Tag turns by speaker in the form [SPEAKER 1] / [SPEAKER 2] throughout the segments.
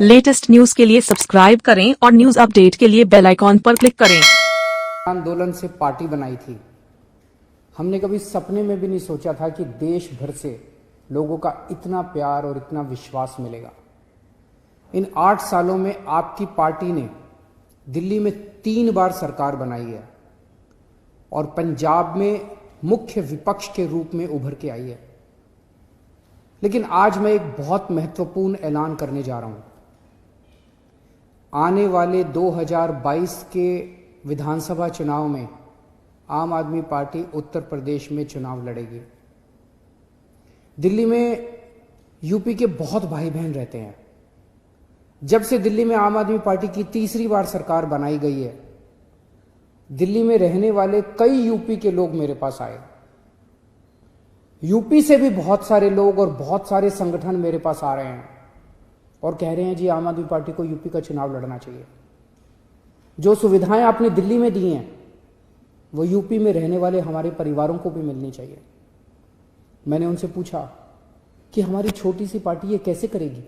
[SPEAKER 1] Latest news के लिए subscribe करें और न्यूज अपडेट के लिए बेल आइकॉन पर क्लिक करें।
[SPEAKER 2] आंदोलन से पार्टी बनाई थी। हमने कभी सपने में भी नहीं सोचा था कि देश भर से लोगों का इतना प्यार और इतना विश्वास मिलेगा। इन 8 सालों में आपकी पार्टी ने दिल्ली में 3 बार सरकार बनाई है और पंजाब में मुख्य विपक्ष के रूप में उभर के आई है। लेकिन आज मैं एक बहुत महत्वपूर्ण ऐलान करने जा रहा हूं। आने वाले 2022 के विधानसभा चुनाव में आम आदमी पार्टी उत्तर प्रदेश में चुनाव लड़ेगी। दिल्ली में यूपी के बहुत भाई बहन रहते हैं। जब से दिल्ली में आम आदमी पार्टी की तीसरी बार सरकार बनाई गई है, दिल्ली में रहने वाले कई यूपी के लोग मेरे पास आए। यूपी से भी बहुत सारे लोग और बहुत सारे संगठन मेरे पास आ रहे हैं और कह रहे हैं जी आम आदमी पार्टी को यूपी का चुनाव लड़ना चाहिए। जो सुविधाएं आपने दिल्ली में दी हैं वो यूपी में रहने वाले हमारे परिवारों को भी मिलनी चाहिए। मैंने उनसे पूछा कि हमारी छोटी सी पार्टी ये कैसे करेगी,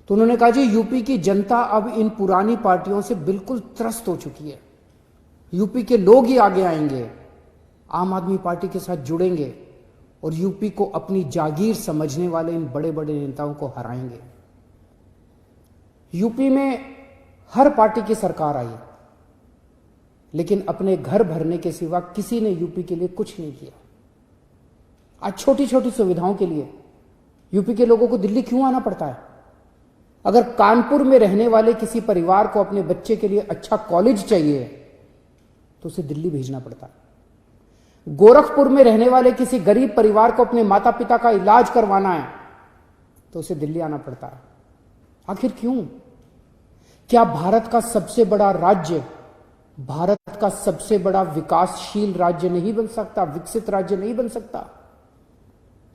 [SPEAKER 2] तो उन्होंने कहा जी यूपी की जनता अब इन पुरानी पार्टियों से बिल्कुल त्रस्त हो चुकी है। यूपी के लोग ही आगे आएंगे, आम आदमी पार्टी के साथ जुड़ेंगे और यूपी को अपनी जागीर समझने वाले इन बड़े बड़े नेताओं को हराएंगे। यूपी में हर पार्टी की सरकार आई, लेकिन अपने घर भरने के सिवा किसी ने यूपी के लिए कुछ नहीं किया। आज छोटी छोटी सुविधाओं के लिए यूपी के लोगों को दिल्ली क्यों आना पड़ता है? अगर कानपुर में रहने वाले किसी परिवार को अपने बच्चे के लिए अच्छा कॉलेज चाहिए तो उसे दिल्ली भेजना पड़ता है। गोरखपुर में रहने वाले किसी गरीब परिवार को अपने माता पिता का इलाज करवाना है तो उसे दिल्ली आना पड़ता है। आखिर क्यों? क्या भारत का सबसे बड़ा राज्य, भारत का सबसे बड़ा विकासशील राज्य नहीं बन सकता, विकसित राज्य नहीं बन सकता?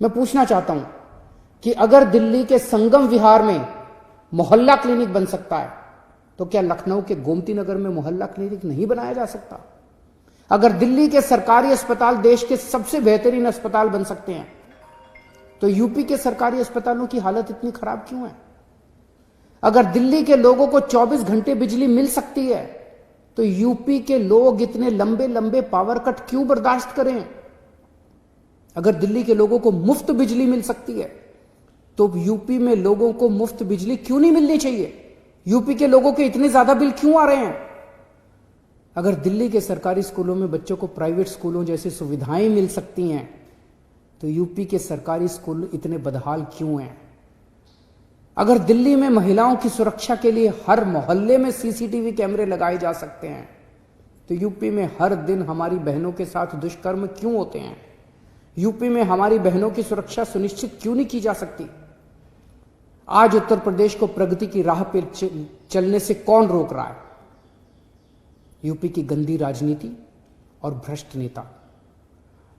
[SPEAKER 2] मैं पूछना चाहता हूं कि अगर दिल्ली के संगम विहार में मोहल्ला क्लिनिक बन सकता है तो क्या लखनऊ के गोमती नगर में मोहल्ला क्लिनिक नहीं बनाया जा सकता? अगर दिल्ली के सरकारी अस्पताल देश के सबसे बेहतरीन अस्पताल बन सकते हैं तो यूपी के सरकारी अस्पतालों की हालत इतनी खराब क्यों है? अगर दिल्ली के लोगों को 24 घंटे बिजली मिल सकती है तो यूपी के लोग इतने लंबे लंबे पावर कट क्यों बर्दाश्त करें? अगर दिल्ली के लोगों को मुफ्त बिजली मिल सकती है तो यूपी में लोगों को मुफ्त बिजली क्यों नहीं मिलनी चाहिए? यूपी के लोगों के इतने ज्यादा बिल क्यों आ रहे हैं? अगर दिल्ली के सरकारी स्कूलों में बच्चों को प्राइवेट स्कूलों जैसी सुविधाएं मिल सकती हैं तो यूपी के सरकारी स्कूल इतने बदहाल क्यों हैं? अगर दिल्ली में महिलाओं की सुरक्षा के लिए हर मोहल्ले में सीसीटीवी कैमरे लगाए जा सकते हैं तो यूपी में हर दिन हमारी बहनों के साथ दुष्कर्म क्यों होते हैं? यूपी में हमारी बहनों की सुरक्षा सुनिश्चित क्यों नहीं की जा सकती? आज उत्तर प्रदेश को प्रगति की राह पर चलने से कौन रोक रहा है? यूपी की गंदी राजनीति और भ्रष्ट नेता।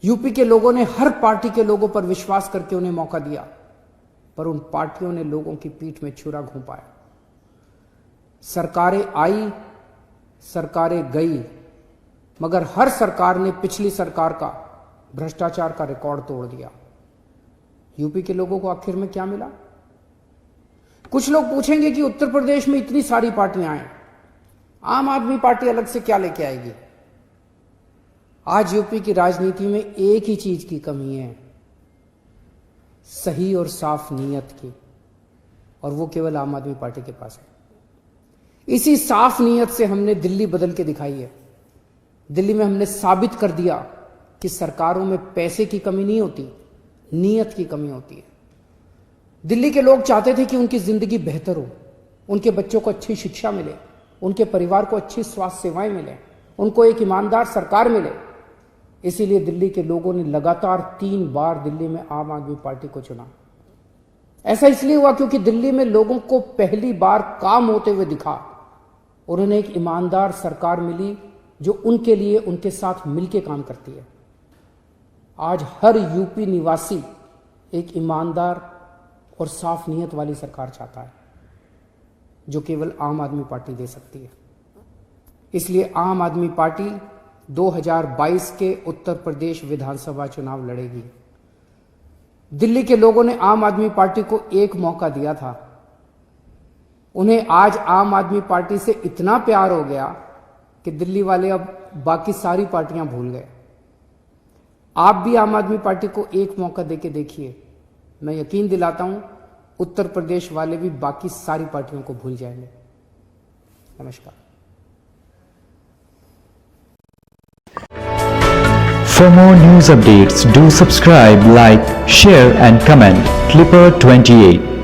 [SPEAKER 2] यूपी के लोगों ने हर पार्टी के लोगों पर विश्वास करके उन्हें मौका दिया, पर उन पार्टियों ने लोगों की पीठ में छुरा घोंपाया। सरकारें आई, सरकारें गई, मगर हर सरकार ने पिछली सरकार का भ्रष्टाचार का रिकॉर्ड तोड़ दिया। यूपी के लोगों को आखिर में क्या मिला? कुछ लोग पूछेंगे कि उत्तर प्रदेश में इतनी सारी पार्टियां हैं, आम आदमी पार्टी अलग से क्या लेके आएगी? आज यूपी की राजनीति में एक ही चीज की कमी है, सही और साफ नीयत की, और वो केवल आम आदमी पार्टी के पास है। इसी साफ नीयत से हमने दिल्ली बदल के दिखाई है। दिल्ली में हमने साबित कर दिया कि सरकारों में पैसे की कमी नहीं होती, नीयत की कमी होती है। दिल्ली के लोग चाहते थे कि उनकी जिंदगी बेहतर हो, उनके बच्चों को अच्छी शिक्षा मिले, उनके परिवार को अच्छी स्वास्थ्य सेवाएं मिले, उनको एक ईमानदार सरकार मिले। इसीलिए दिल्ली के लोगों ने लगातार 3 बार दिल्ली में आम आदमी पार्टी को चुना। ऐसा इसलिए हुआ क्योंकि दिल्ली में लोगों को पहली बार काम होते हुए दिखा और उन्हें एक ईमानदार सरकार मिली जो उनके लिए, उनके साथ मिलकर काम करती है। आज हर यूपी निवासी एक ईमानदार और साफ नीयत वाली सरकार चाहता है जो केवल आम आदमी पार्टी दे सकती है। इसलिए आम आदमी पार्टी 2022 के उत्तर प्रदेश विधानसभा चुनाव लड़ेगी। दिल्ली के लोगों ने आम आदमी पार्टी को एक मौका दिया था उन्हें आज आम आदमी पार्टी से इतना प्यार हो गया कि दिल्ली वाले अब बाकी सारी पार्टियां भूल गए। आप भी आम आदमी पार्टी को एक मौका देके देखिए, मैं यकीन दिलाता हूं उत्तर प्रदेश वाले भी बाकी सारी पार्टियों को भूल जाएंगे। नमस्कार।
[SPEAKER 3] For more news updates, do subscribe, like, share and comment. Clipper 28.